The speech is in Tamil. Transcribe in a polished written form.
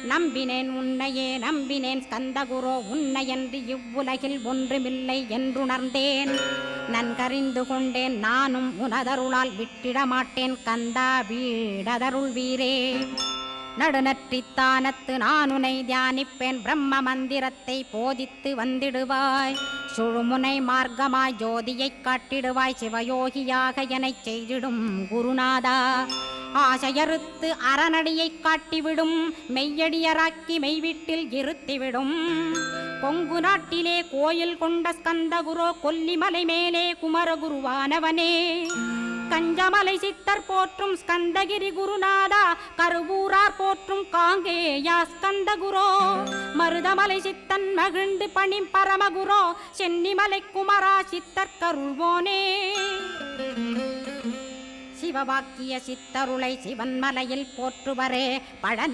நம்பினேன் உன்னையே நம்பினேன் ஸ்கந்தகுரோ உன்னையன்றி இவ்வுலகில் ஒன்றுமில்லை என்றுணர்ந்தேன். நன்கறிந்து கொண்டேன் நானும் உனதருளால் விட்டிட மாட்டேன் கந்தா வீடதருள் வீரே. நடுநற்றித்தானத்து நானுனை தியானிப்பேன் பிரம்ம மந்திரத்தை போதித்து வந்திடுவாய். சுழுமுனை மார்க்கமாய் ஜோதியைக் காட்டிடுவாய் சிவயோகியாக எனச் செய்திடும் குருநாதா. ஆசையறுத்து அறநடியைக் காட்டிவிடும் மெய்யடியராக்கி மெய்வீட்டில் இருத்திவிடும். கொங்கு நாட்டிலே கோயில் கொண்ட ஸ்கந்தகுரோ கொல்லிமலை மேலே குமரகுருவானவனே. கஞ்சமலை சித்தர் போற்றும் ஸ்கந்தகிரி குருநாதா கருவூரார் போற்றும் காங்கேயா ஸ்கந்தகுரோ. மருதமலை சித்தன் மகிழ்ந்து பணி பரமகுரோ சென்னிமலை குமரா சித்தர் கருள்வோனே. சிவவாக்கிய சித்தருளை சிவன்மலையில் போற்றுவரே பழனி